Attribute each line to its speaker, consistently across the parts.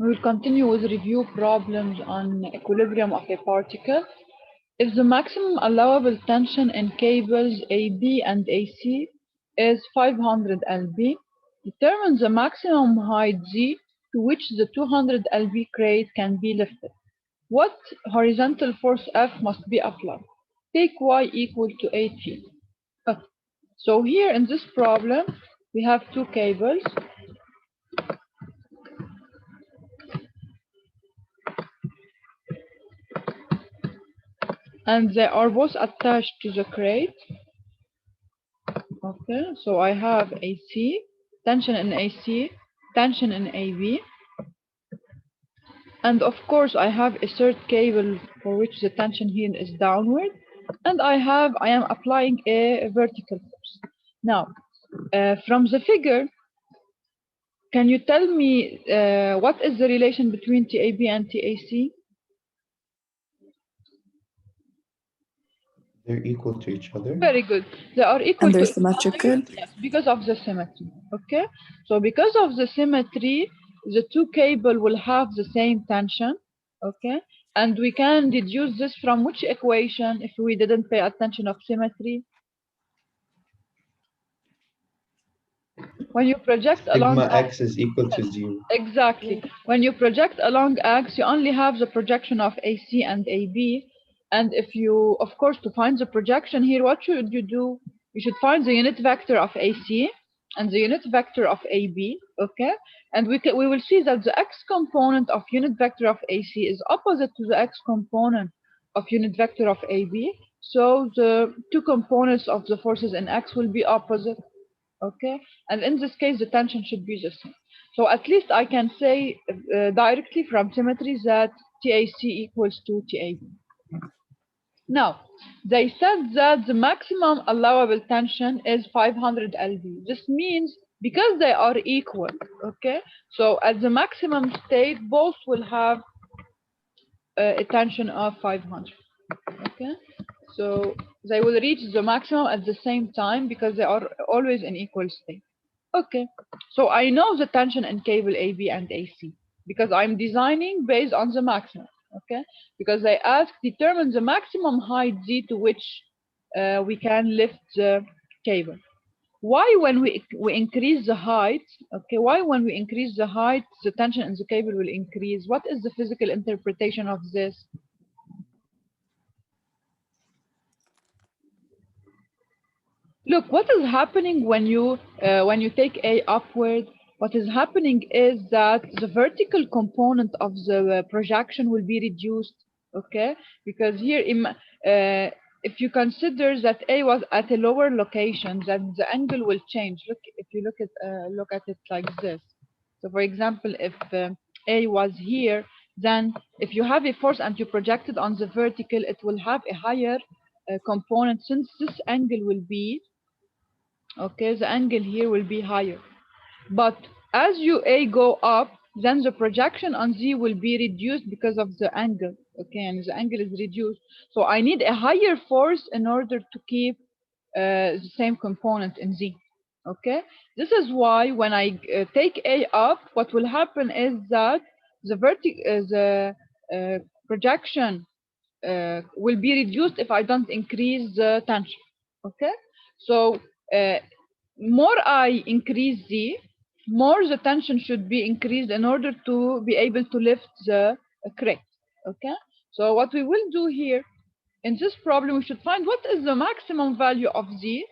Speaker 1: We will continue with review problems on equilibrium of a particle. If the maximum allowable tension in cables AB and AC is 500 lb, determine the maximum height Z to which the 200 lb crate can be lifted. What horizontal force F must be applied? Take Y equal to 8 feet. Okay. So here in this problem, we have two cables. And they are both attached to the crate. Okay, so I have AC, tension in AC, tension in AB. And of course, I have a third cable for which the tension here is downward. And I am applying a vertical force. Now, from the figure, can you tell me what is the relation between TAB and TAC?
Speaker 2: They're equal to each other.
Speaker 1: Very good. They are equal
Speaker 3: And they're
Speaker 1: to each other,
Speaker 3: symmetrical.
Speaker 1: yes, because of the symmetry. Okay. So because of the symmetry, the two cable will have the same tension. Okay. And we can deduce this from which equation if we didn't pay attention of symmetry? When you project along
Speaker 2: Sigma x is equal to 0.
Speaker 1: exactly. When you project along X, you only have the projection of AC and AB. And if you, of course, to find the projection here, what should you do? You should find the unit vector of AC and the unit vector of AB, okay? And we will see that the X component of unit vector of AC is opposite to the X component of unit vector of AB. So the two components of the forces in X will be opposite, okay? And in this case, the tension should be the same. So at least I can say directly from symmetry that TAC equals to TAB. Now, they said that the maximum allowable tension is 500 lb. This means because they are equal, okay? So at the maximum state, both will have a tension of 500, okay? So they will reach the maximum at the same time because they are always in equal state. Okay, so I know the tension in cable AB and AC because I'm designing based on the maximum. Okay, because they ask determine the maximum height Z to which we can lift the cable. Why when we increase the height, okay, why when we increase the height, the tension in the cable will increase? What is the physical interpretation of this? Look, what is happening when you take A upward? What is happening is that the vertical component of the projection will be reduced, okay? Because here, if you consider that A was at a lower location, then the angle will change. Look, if you look at it like this. So, for example, if A was here, then if you have a force and you project it on the vertical, it will have a higher component since this angle will be, okay, the angle here will be higher. But as A go up, then the projection on Z will be reduced because of the angle, okay, and the angle is reduced. So I need a higher force in order to keep the same component in Z, okay? This is why when I take A up, what will happen is that the projection will be reduced if I don't increase the tension, okay? So more I increase Z, more the tension should be increased in order to be able to lift the crate, okay? So what we will do here, in this problem, we should find what is the maximum value of Z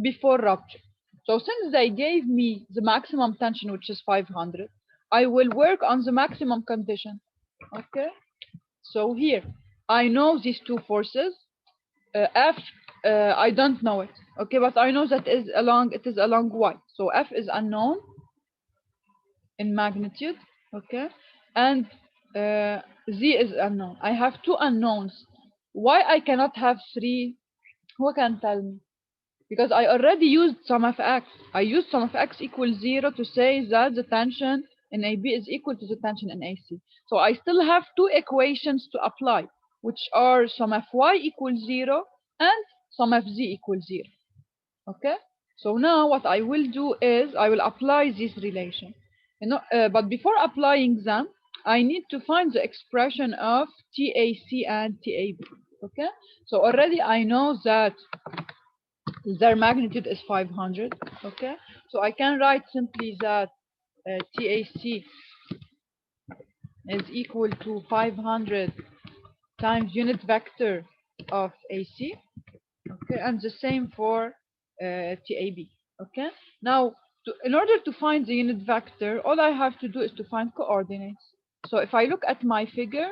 Speaker 1: before rupture. So since they gave me the maximum tension, which is 500, I will work on the maximum condition, okay? So here, I know these two forces, F, I don't know it, okay, but I know that it is along Y. So F is unknown in magnitude, okay, and Z is unknown. I have two unknowns. Why I cannot have three? Who can tell me? Because I already used sum of X. I used sum of X equals 0 to say that the tension in AB is equal to the tension in AC. So I still have two equations to apply, which are sum of Y equals 0 and sum of Z equals 0. Okay? So now what I will do is I will apply this relation. But before applying them, I need to find the expression of TAC and TAB. Okay, so already I know that their magnitude is 500. Okay, so I can write simply that TAC is equal to 500 times unit vector of AC. Okay, and the same for TAB. Okay, now in order to find the unit vector, all I have to do is to find coordinates. So if I look at my figure,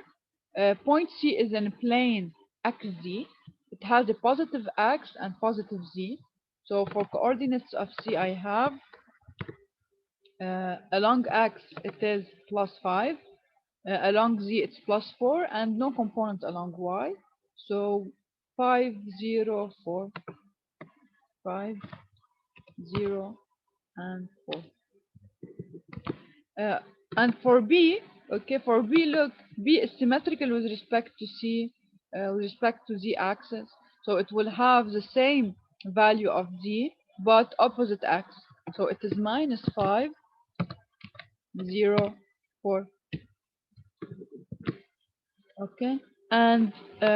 Speaker 1: point C is in plane XZ. It has a positive X and positive Z. So for coordinates of C, I have along X it is +5, along Z it's +4, and no component along Y. So 5, 0, 4, 5, 0, and 4. And for B, okay, for B, look, B is symmetrical with respect to C, with respect to Z axis. So it will have the same value of Z, but opposite X. So it is -5, 0, 4. Okay. And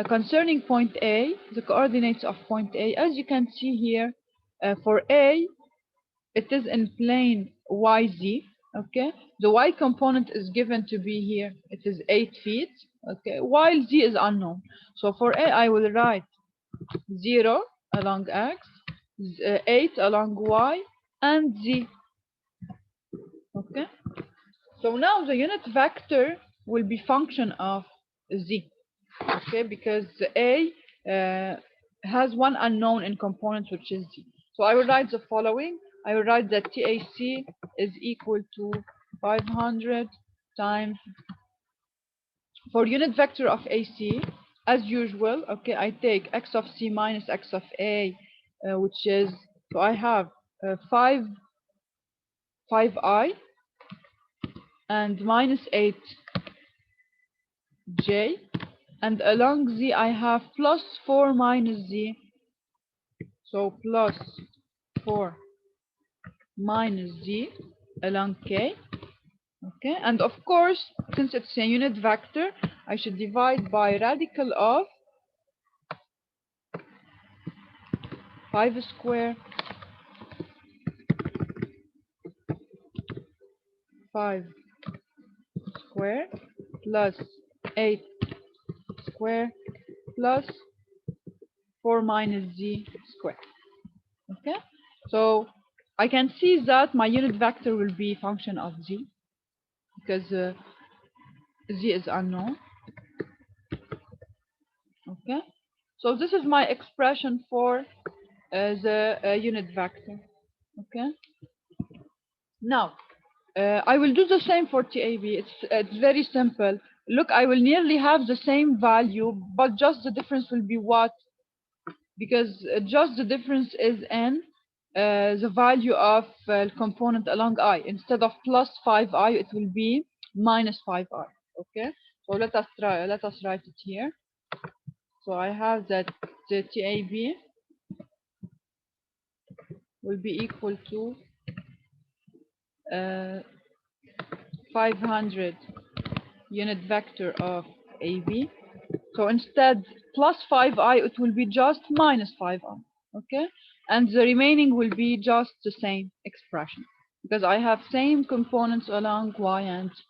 Speaker 1: concerning point A, the coordinates of point A, as you can see here, for A, it is in plane YZ. Okay, the Y component is given to be here. It is 8 feet. Okay, while Z is unknown. So for A, I will write 0 along X, 8 along Y, and Z. Okay, so now the unit vector will be function of Z. Okay, because A has one unknown in components, which is Z. So I will write the following. I will write that TAC is equal to 500 times, for unit vector of AC, as usual, okay, I take x of C minus x of A, which is, so I have 5i and minus 8j, and along Z I have plus 4 minus Z, so plus 4 minus Z along K. Okay, and of course, since it's a unit vector, I should divide by radical of 5 square, 5 square plus 8 square plus 4 minus Z square. Okay, so I can see that my unit vector will be function of Z, because Z is unknown. Okay, so this is my expression for the unit vector. Okay, now I will do the same for TAB. It's very simple. Look, I will nearly have the same value, but just the difference will be what? Because just the difference is in the value of component along I. Instead of plus 5i, it will be minus 5i. Okay, so let us write it here. So I have that the TAB will be equal to 500 unit vector of AB. So instead plus 5i, it will be just minus 5i. Okay, and the remaining will be just the same expression, because I have same components along Y and Z.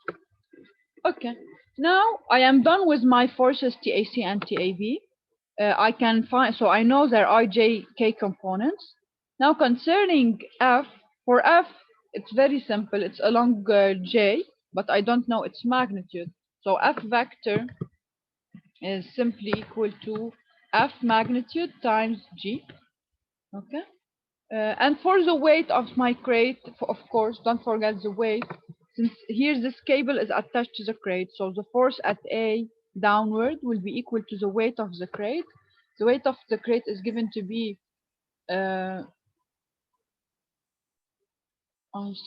Speaker 1: Okay, now I am done with my forces TAC and TAB. I can find, so I know there are JK components. Now concerning F, for F, it's very simple. It's along J, but I don't know its magnitude. So F vector is simply equal to F magnitude times G. Okay. And for the weight of my crate, of course, don't forget the weight. Since here this cable is attached to the crate, so the force at A downward will be equal to the weight of the crate. The weight of the crate is given to be, I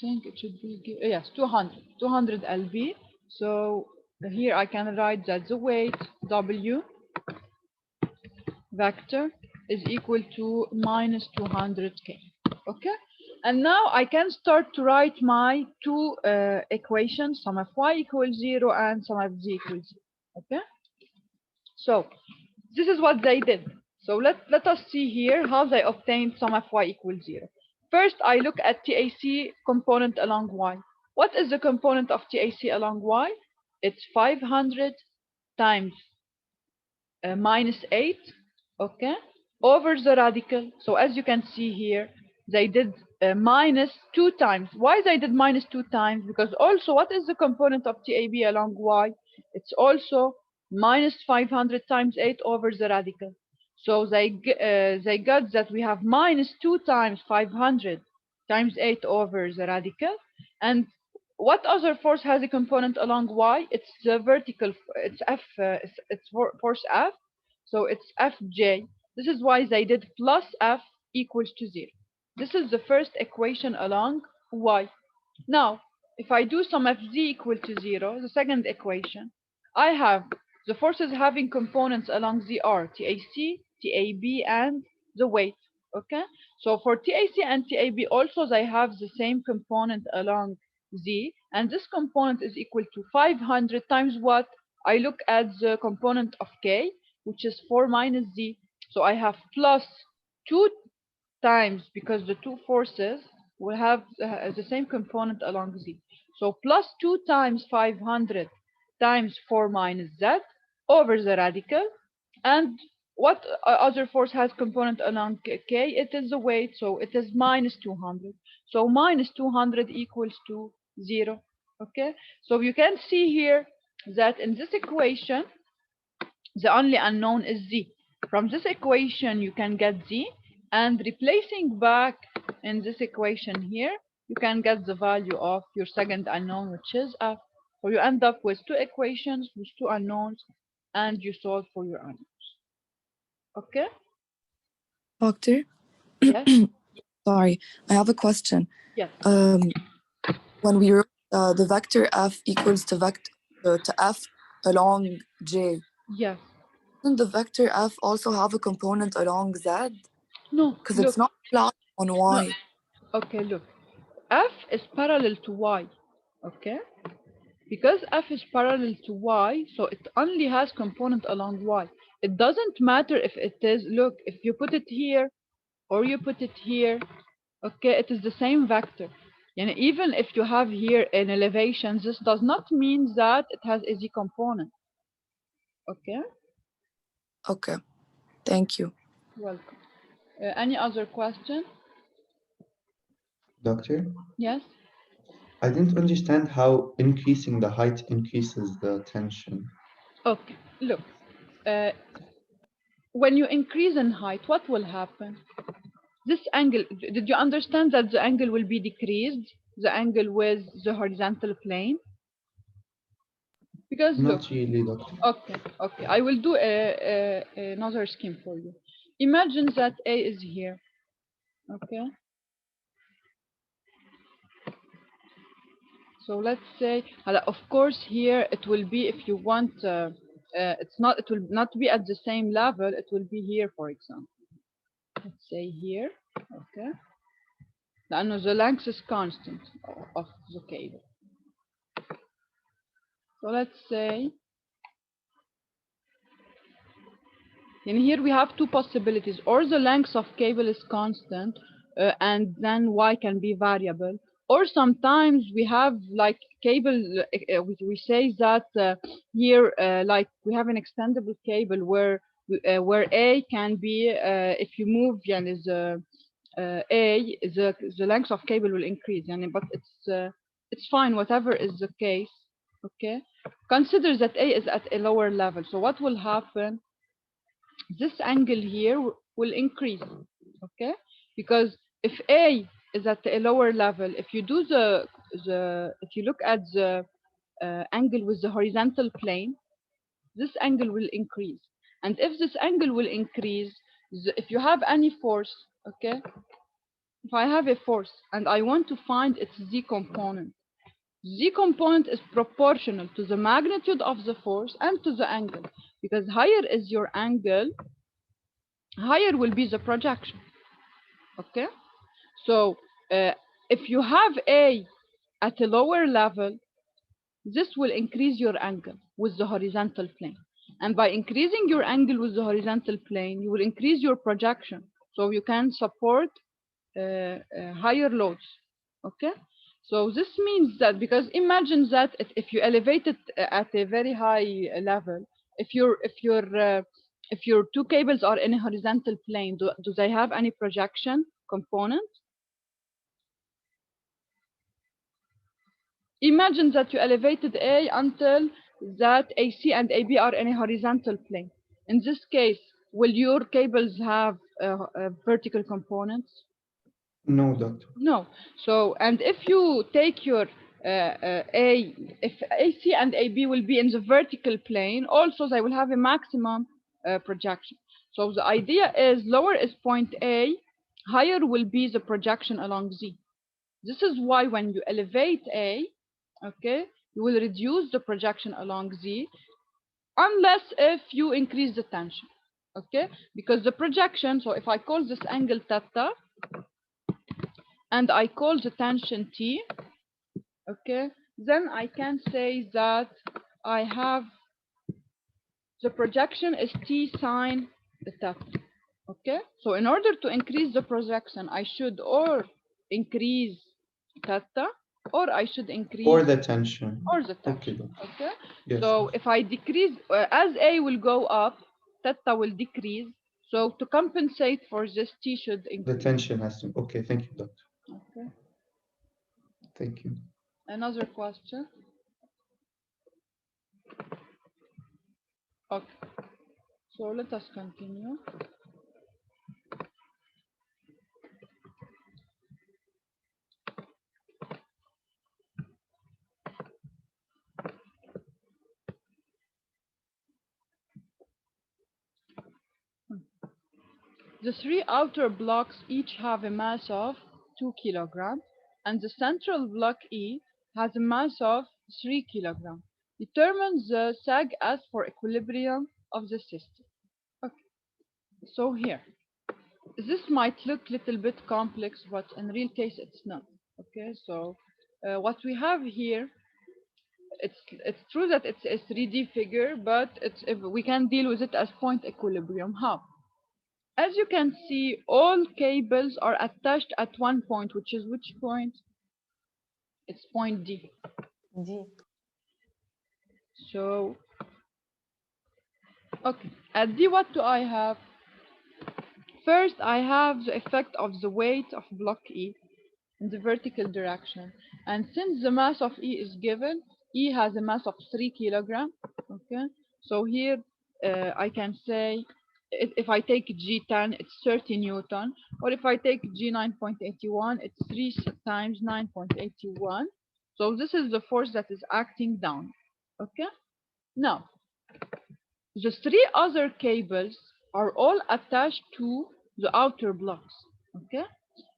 Speaker 1: think it should be, yes, 200 lb. So here I can write that the weight W vector is equal to minus 200 K. Okay, And now I can start to write my two equations, sum of y equals 0 and sum of z equals 0. Okay? So this is what they did. So let us see here how they obtained sum of y equals 0. First, I look at TAC component along y. What is the component of TAC along y? It's 500 times minus 8, okay, over the radical. So as you can see here, they did minus 2 times. Why they did minus 2 times? Because also, what is the component of TAB along y? It's also minus 500 times 8 over the radical. So they got that we have minus 2 times 500 times 8 over the radical. And what other force has a component along y? It's the vertical, it's F, it's force F. So it's Fj. This is why they did plus F equals to 0. This is the first equation along y. Now, if I do sum of z equal to 0, the second equation, I have the forces having components along z are TAC, TAB, and the weight. Okay? So for TAC and TAB also they have the same component along z, and this component is equal to 500 times what? I look at the component of k, which is 4 minus z. So I have plus 2 times, because the two forces will have the same component along z. So plus 2 times 500 times 4 minus z over the radical. And what other force has component along k? It is the weight, so it is minus 200. So minus 200 equals to 0. Okay, so you can see here that in this equation, the only unknown is z. From this equation, you can get z, and replacing back in this equation here, you can get the value of your second unknown, which is f. So you end up with two equations with two unknowns, and you solve for your unknowns. Okay?
Speaker 3: Doctor,
Speaker 1: Yes?
Speaker 3: sorry, I have a question.
Speaker 1: Yes.
Speaker 3: When we wrote the vector f equals to f along j,
Speaker 1: Yes.
Speaker 3: doesn't the vector f also have a component along z?
Speaker 1: No,
Speaker 3: Because
Speaker 1: look.
Speaker 3: it's not plotted on y.
Speaker 1: Okay, look. F is parallel to y. Okay? Because f is parallel to y, so it only has component along y. It doesn't matter if it is, look, if you put it here or you put it here, okay, it is the same vector. And even if you have here an elevation, this does not mean that it has a z component. Okay?
Speaker 3: Okay, thank you.
Speaker 1: Welcome. Any other question?
Speaker 2: Doctor,
Speaker 1: Yes?
Speaker 2: I didn't understand how increasing the height increases the tension.
Speaker 1: Okay, look. When you increase in height, what will happen? This angle, did you understand that the angle will be decreased? The angle with the horizontal plane? Because look,
Speaker 2: Not really, Doctor.
Speaker 1: okay, I will do another scheme for you. Imagine that A is here, okay? So let's say, of course, here it will be, if you want, it will not be at the same level, it will be here, for example. Let's say here, okay? لأنه the length is constant of the cable. So let's say, and here we have two possibilities, or the length of cable is constant and then y can be variable, or sometimes we have like cable, we say that here like we have an extendable cable where A can be, if you move A, the length of cable will increase, but it's fine, whatever is the case. Okay, consider that A is at a lower level. So what will happen? This angle here will increase. Okay, because if A is at a lower level, if you do if you look at the angle with the horizontal plane, this angle will increase. And if this angle will increase, if you have any force, okay, if I have a force and I want to find its z component, z component is proportional to the magnitude of the force and to the angle, because higher is your angle, higher will be the projection. Okay, so if you have A at a lower level, this will increase your angle with the horizontal plane. And by increasing your angle with the horizontal plane, you will increase your projection. So you can support higher loads. Okay? So this means that, because imagine that if you elevate it at a very high level, if your two cables are in a horizontal plane, do they have any projection component? Imagine that you elevated A until that AC and AB are in a horizontal plane. In this case, will your cables have vertical components?
Speaker 2: No, doctor.
Speaker 1: No. So, and if you take your if AC and AB will be in the vertical plane, also they will have a maximum projection. So the idea is lower is point A, higher will be the projection along Z. This is why when you elevate A, okay, you will reduce the projection along Z, unless if you increase the tension, okay? Because the projection, so if I call this angle theta, and I call the tension T, okay, then I can say that I have the projection is T sine theta, okay? So in order to increase the projection, I should or increase theta, or I should increase
Speaker 2: Or the tension.
Speaker 1: or the
Speaker 2: Okay,
Speaker 1: tension.
Speaker 2: doctor.
Speaker 1: Okay.
Speaker 2: Yes.
Speaker 1: So if I decrease, as A will go up, theta will decrease. So to compensate for this, T should
Speaker 2: The
Speaker 1: increase.
Speaker 2: tension has to. Okay, thank you, doctor.
Speaker 1: Okay.
Speaker 2: Thank you.
Speaker 1: Another question. Okay. So let us continue. The three outer blocks each have a mass of 2 kilograms, and the central block E has a mass of 3 kilograms. Determine the sag as for equilibrium of the system. Okay. So here, this might look a little bit complex, but in real case it's not. Okay, so what we have here, it's true that it's a 3D figure, but we can deal with it as point equilibrium. How? As you can see, all cables are attached at one point, which is which point? It's point D.
Speaker 4: D.
Speaker 1: So, okay, at D, what do I have? First, I have the effect of the weight of block E in the vertical direction. And since the mass of E is given, E has a mass of 3 kilograms. Okay, so here I can say if I take G10, it's 30 Newton, or if I take G9.81, it's 3 times 9.81. So this is the force that is acting down. Okay, now the three other cables are all attached to the outer blocks. Okay,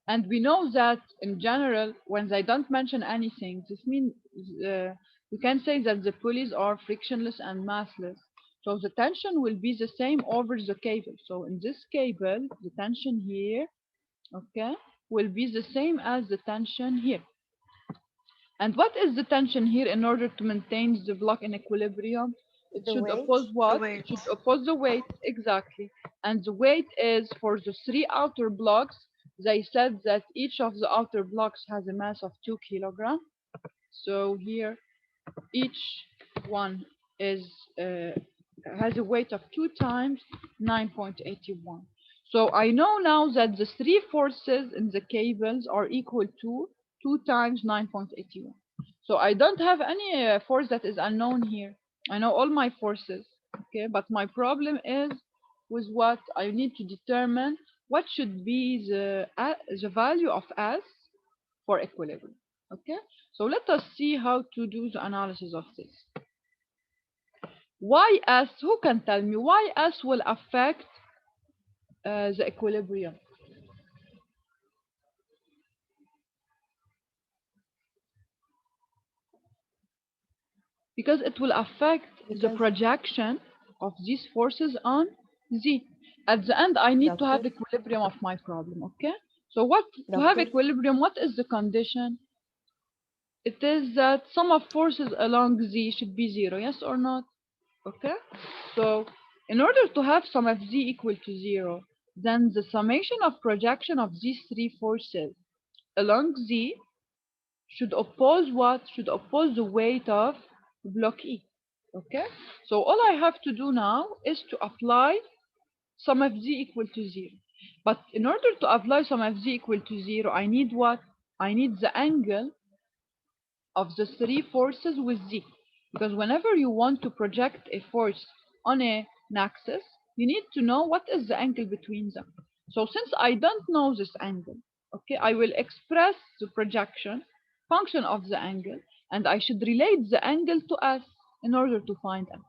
Speaker 1: and we know that in general, when they don't mention anything, this means we can say that the pulleys are frictionless and massless. So the tension will be the same over the cable. So in this cable, the tension here, okay, will be the same as the tension here. And what is the tension here in order to maintain the block in equilibrium? It
Speaker 4: The
Speaker 1: should
Speaker 4: weight?
Speaker 1: oppose what?
Speaker 3: weight.
Speaker 1: It should oppose the weight, exactly. And the weight is for the three outer blocks. They said that each of the outer blocks has a mass of 2 kilograms. So here, each one is has a weight of 2 times 9.81. So I know now that the three forces in the cables are equal to 2 times 9.81. So I don't have any force that is unknown here. I know all my forces, okay? But my problem is with what I need to determine what should be the value of S for equilibrium, okay? So let us see how to do the analysis of this. Why S? Who can tell me why S will affect the equilibrium? Because it will affect the projection of these forces on Z. At the end, I need to have equilibrium of my problem, okay? So what to have
Speaker 4: Doctor?
Speaker 1: equilibrium, what is the condition? It is that sum of forces along Z should be 0, yes or not? Okay. So in order to have sum of Z equal to 0, then the summation of projection of these three forces along Z should oppose what? Should oppose the weight of block E. Okay. So all I have to do now is to apply sum of Z equal to 0. But in order to apply sum of Z equal to 0, I need what? I need the angle of the three forces with Z. Because whenever you want to project a force on an axis, you need to know what is the angle between them. So since I don't know this angle, okay, I will express the projection function of the angle, and I should relate the angle to S in order to find M.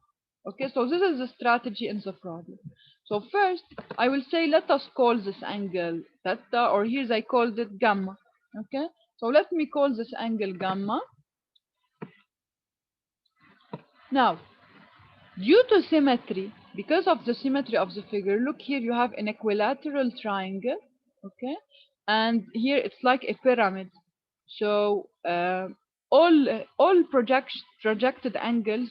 Speaker 1: Okay, so this is the strategy in the problem. So first, I will say, let us call this angle theta, or here I called it gamma. Okay, so let me call this angle gamma. Now, due to symmetry, because of the symmetry of the figure, look here, you have an equilateral triangle, okay? And here it's like a pyramid. So all projected angles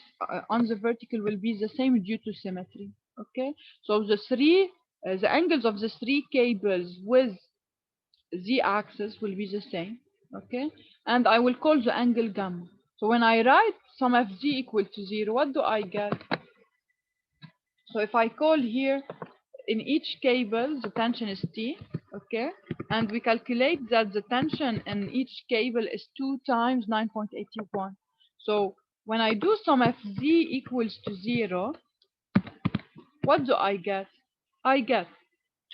Speaker 1: on the vertical will be the same due to symmetry, okay? So the angles of the three cables with Z axis will be the same, okay? And I will call the angle gamma. So when I write sum of Z equal to 0, what do I get? So if I call here, in each cable, the tension is T, okay? And we calculate that the tension in each cable is 2 times 9.81. So when I do sum of Z equals to 0, what do I get? I get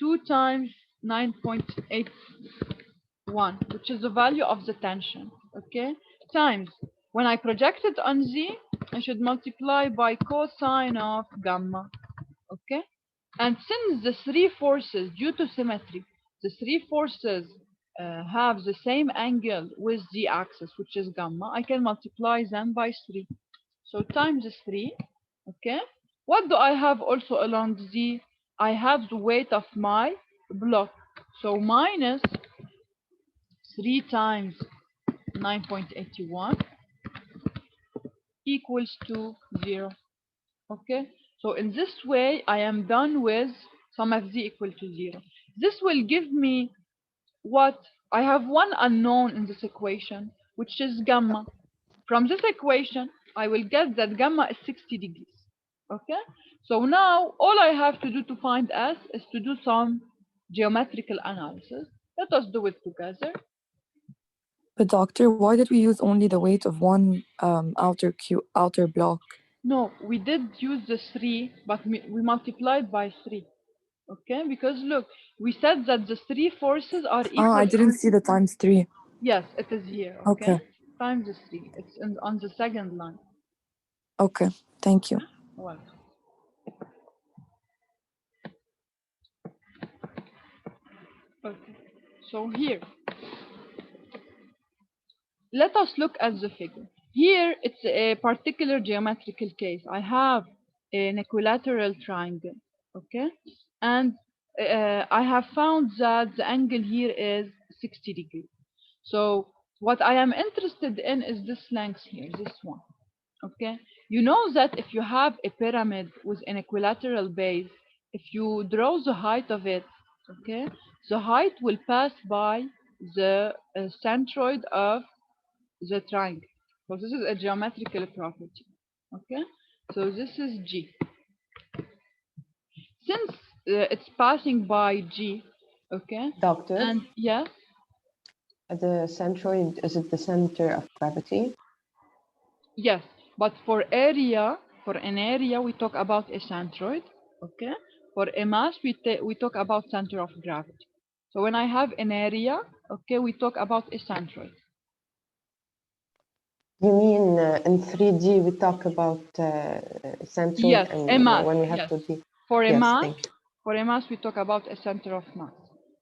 Speaker 1: 2 times 9.81, which is the value of the tension, okay? Times, when I project it on Z, I should multiply by cosine of gamma, okay? And since the three forces, due to symmetry, the three forces have the same angle with the axis, which is gamma, I can multiply them by 3. So times 3, okay? What do I have also along Z? I have the weight of my block. So minus 3 times 9.81 equals to 0. Okay, so in this way, I am done with sum of Z equal to 0. This will give me what? I have one unknown in this equation, which is gamma. From this equation, I will get that gamma is 60 degrees. Okay, so now all I have to do to find S is to do some geometrical analysis. Let us do it together.
Speaker 3: But doctor, why did we use only the weight of one outer block?
Speaker 1: No, we did use the 3, but we multiplied by 3. Okay, because look, we said that the three forces are equal.
Speaker 3: I didn't see the times 3.
Speaker 1: Yes, it is here. Okay, times the 3. It's on the second line.
Speaker 3: Okay, thank you.
Speaker 1: Welcome. Okay, so here, let us look at the figure. Here, it's a particular geometrical case. I have an equilateral triangle, okay? And I have found that the angle here is 60 degrees. So what I am interested in is this length here, this one, okay? You know that if you have a pyramid with an equilateral base, if you draw the height of it, okay, the height will pass by the centroid of the triangle. So this is a geometrical property, okay? So this is G. Since it's passing by G, okay?
Speaker 4: Doctor?
Speaker 1: And yes?
Speaker 4: The centroid, is it the center of gravity?
Speaker 1: Yes, but for an area, we talk about a centroid, okay? For a mass, we talk about center of gravity. So when I have an area, okay, we talk about a centroid.
Speaker 4: You mean in 3D we talk about centroid?
Speaker 1: Yes,
Speaker 4: and
Speaker 1: a mass.
Speaker 4: when we have
Speaker 1: Yes.
Speaker 4: to be
Speaker 1: For a
Speaker 4: yes,
Speaker 1: mass, we talk about a center of mass.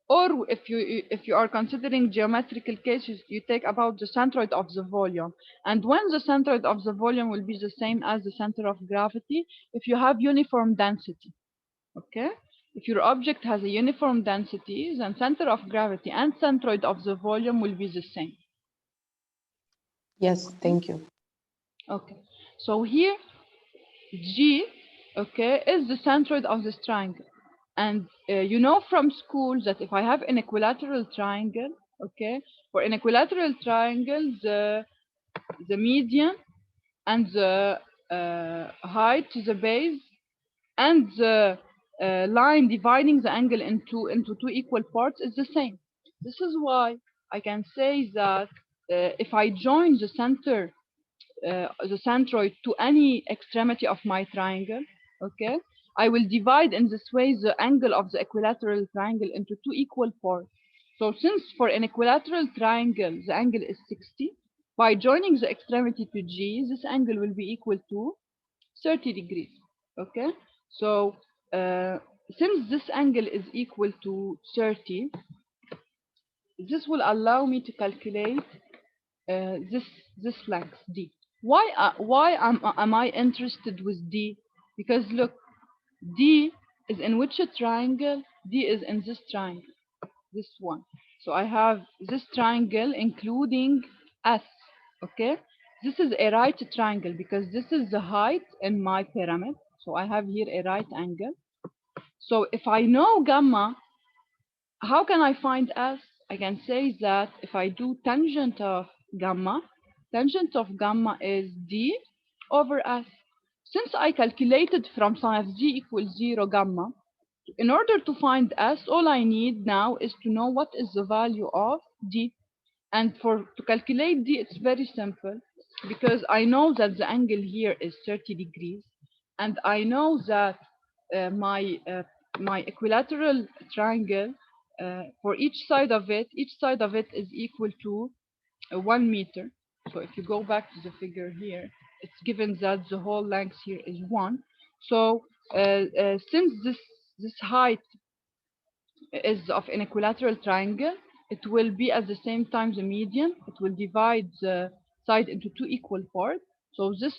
Speaker 1: Or if you are considering geometrical cases, you take about the centroid of the volume. And when the centroid of the volume will be the same as the center of gravity, if you have uniform density. Okay? If your object has a uniform density, then center of gravity and centroid of the volume will be the same.
Speaker 4: Yes, thank you.
Speaker 1: Okay, so here G, okay, is the centroid of this triangle. And you know from school that if I have an equilateral triangle, okay, for an equilateral triangle, the median and the height to the base and the line dividing the angle into two equal parts is the same. This is why I can say that if I join the centroid to any extremity of my triangle, okay, I will divide in this way the angle of the equilateral triangle into two equal parts. So since for an equilateral triangle the angle is 60, by joining the extremity to G, this angle will be equal to 30 degrees. Okay, so since this angle is equal to 30, this will allow me to calculate this length D. Why am I interested with D? Because look, D is in which a triangle? D is in this triangle, this one. So I have this triangle including S, okay? This is a right triangle because this is the height in my pyramid. So I have here a right angle. So if I know gamma, how can I find S? I can say that if I do tangent of gamma is D over S. Since I calculated from sin of G equals 0 gamma, in order to find S, all I need now is to know what is the value of D. And to calculate D, it's very simple because I know that the angle here is 30 degrees. And I know that my equilateral triangle, for each side of it is equal to 1 meter. So if you go back to the figure here, it's given that the whole length here is 1. So since this height is of an equilateral triangle, it will be at the same time the median. It will divide the side into two equal parts. So this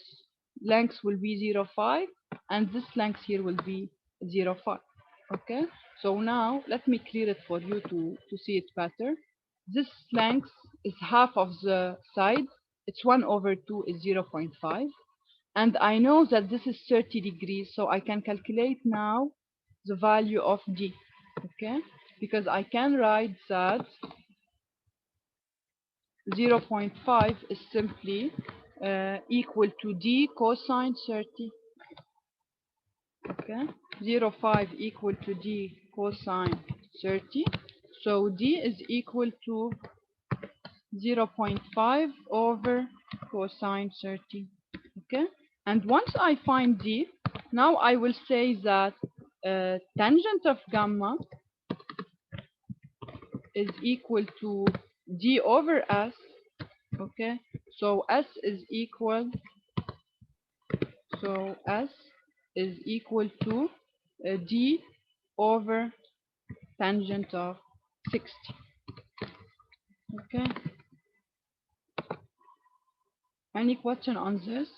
Speaker 1: length will be 0.5 and this length here will be 0.5. Okay, so now let me clear it for you to see it better. This length is half of the side. It's 1/2 is 0.5. And I know that this is 30 degrees, so I can calculate now the value of D, okay? Because I can write that 0.5 is simply equal to D cosine 30, okay? 0.5 equal to D cosine 30. So D is equal to 0.5 over cosine 30, okay? And once I find D, now I will say that tangent of gamma is equal to D over S, okay? So S is equal to D over tangent of 60, okay? Any question on this?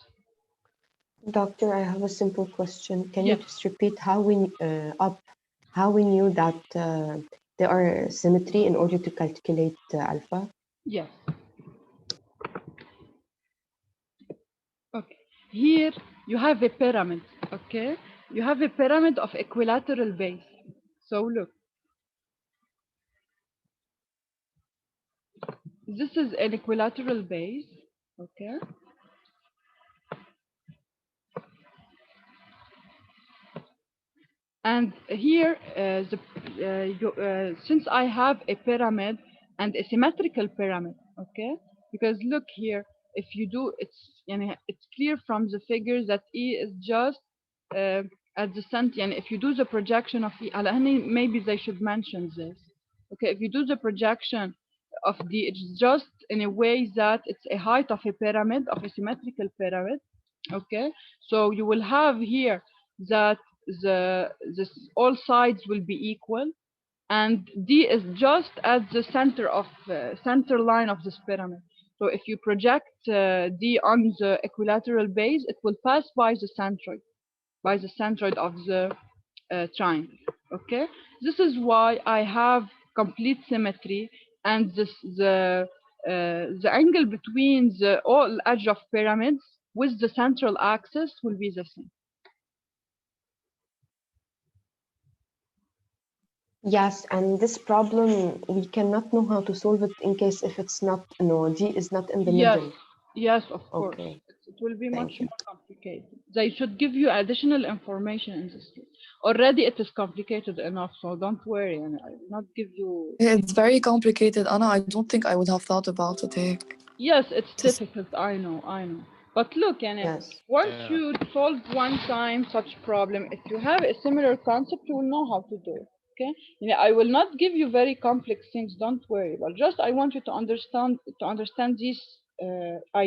Speaker 4: Doctor, I have a simple question. Can you
Speaker 1: Yes.
Speaker 4: just repeat how we knew that there are symmetry in order to calculate alpha?
Speaker 1: Yes. Okay. Here you have a pyramid, okay? You have a pyramid of equilateral base. So look. This is an equilateral base, okay? And here, since I have a pyramid and a symmetrical pyramid, okay? Because look here, if you do, it's clear from the figure that E is just at the center. And if you do the projection of E, maybe they should mention this. Okay, if you do the projection of D, it's just in a way that it's a height of a pyramid, of a symmetrical pyramid. Okay, so you will have here that all sides will be equal, and D is just at the center line of this pyramid. So if you project D on the equilateral base, it will pass by the centroid of the triangle. Okay, this is why I have complete symmetry, and the angle between the all edge of pyramids with the central axis will be the same.
Speaker 4: Yes, and this problem we cannot know how to solve it in case if it's not D is not in the
Speaker 1: Yes,
Speaker 4: middle.
Speaker 1: yes, of course.
Speaker 4: Okay,
Speaker 1: It will be
Speaker 4: thank
Speaker 1: much
Speaker 4: you.
Speaker 1: more complicated. They should give you additional information in this case. Already it is complicated enough, so don't worry, and I will not give you.
Speaker 3: It's very complicated, Anna. I don't think I would have thought about it.
Speaker 1: Yes, it's
Speaker 3: Just
Speaker 1: difficult. I know, I know. But look, and
Speaker 4: Yes,
Speaker 1: once you solve one time such problem, if you have a similar concept, you will know how to do it. Okay, I will not give you very complex things. Don't worry. But just I want you to understand these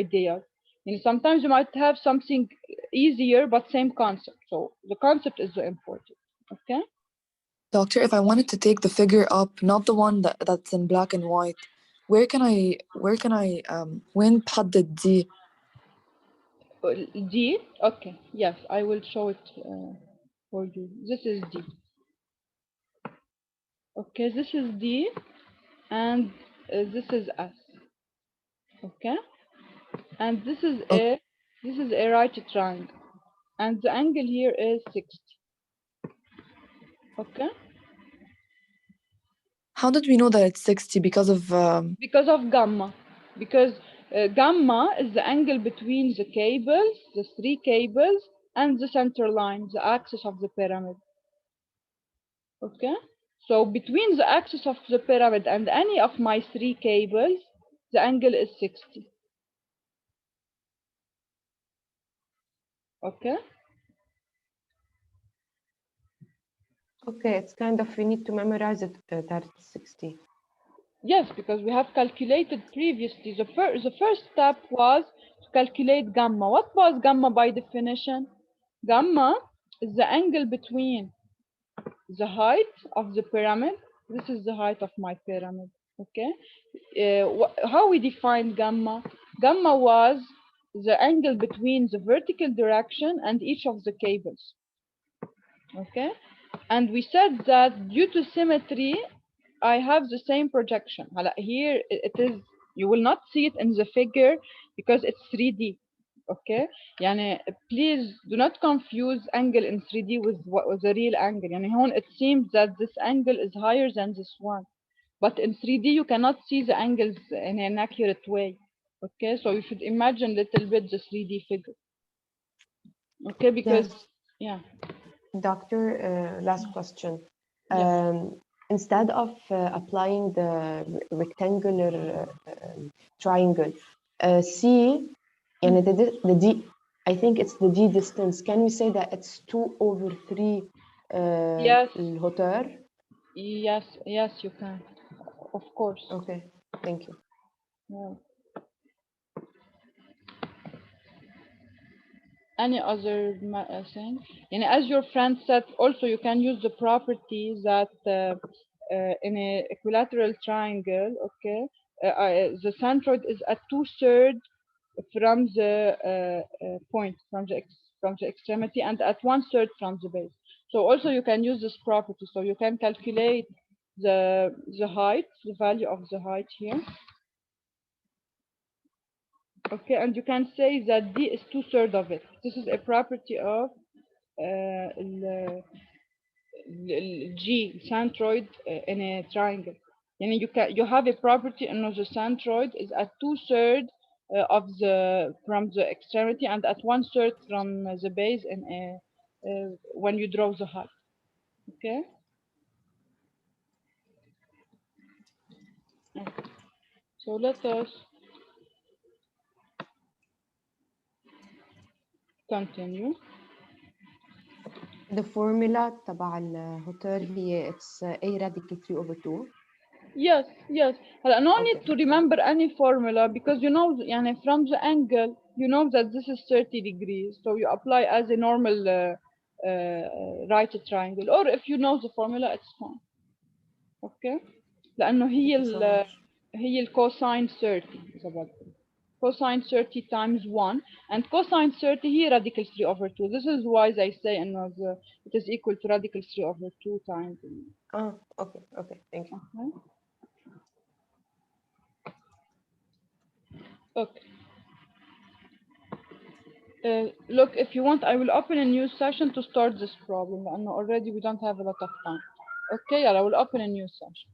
Speaker 1: ideas. Sometimes you might have something easier, but same concept. So the concept is the important. Okay.
Speaker 3: doctor, if I wanted to take the figure up, not the one that's in black and white, وين بحدد دي؟
Speaker 1: D. Okay. Yes, I will show it for you. This is D. Okay, this is D, and this is S. Okay, and this is a right triangle, and the angle here is 60. Okay,
Speaker 3: How did we know that it's 60? Because of
Speaker 1: because of gamma, because gamma is the angle between the cables, the three cables, and the center line, the axis of the pyramid. Okay, so between the axis of the pyramid and any of my three cables, the angle is 60. Okay.
Speaker 4: okay, it's kind of we need to memorize it that it's 60.
Speaker 1: Yes, because we have calculated previously. The first step was to calculate gamma. What was gamma by definition? Gamma is the angle between the height of the pyramid. This is the height of my pyramid. Okay. How we define gamma? Gamma was the angle between the vertical direction and each of the cables. Okay. And we said that due to symmetry, I have the same projection. Here it is, you will not see it in the figure because it's 3D. Okay, يعني please do not confuse angle in 3D with what was the real angle. يعني هون it seems that this angle is higher than this one, but in 3D you cannot see the angles in an accurate way. Okay, so you should imagine a little bit the 3D figure. Okay, because
Speaker 4: Yes.
Speaker 1: yeah.
Speaker 4: Doctor, last question.
Speaker 1: Yes.
Speaker 4: Instead of applying the rectangular triangle, C, and the D, I think it's the D distance. Can we say that it's 2/3
Speaker 1: Yes.
Speaker 4: الهوتار?
Speaker 1: Yes, yes, you can. Of course.
Speaker 4: Okay, thank you.
Speaker 1: Yeah. Any other thing? And as your friend said, also you can use the property that in a equilateral triangle, okay, the centroid is at 2/3 from the point, from the extremity, and at 1/3 from the base. So also you can use this property. So you can calculate the height, the value of the height here. Okay, and you can say that D is 2/3 of it. This is a property of G centroid in a triangle. And you have a property in the centroid is at 2/3 of from the extremity and at 1/3 from the base in a when you draw the height. Okay. So let us continue.
Speaker 4: The formula تبع الهوتار هي it's A radical 3/2.
Speaker 1: Yes, yes. No need
Speaker 4: Okay.
Speaker 1: to remember any formula because you know, يعني from the angle, you know that this is 30 degrees. So you apply as a normal right triangle. Or if you know the formula, it's fine. Okay. لأنه
Speaker 4: Thank you so much.
Speaker 1: هي الكوساين 30 إذا بدك. cosine 30 times 1, and cosine 30 here radical 3 over 2. This is why they say it is equal to radical 3 over 2 times.
Speaker 4: Oh, okay, okay, thank you.
Speaker 1: Okay. Look, if you want, I will open a new session to start this problem. And already we don't have a lot of time. Okay, I will open a new session.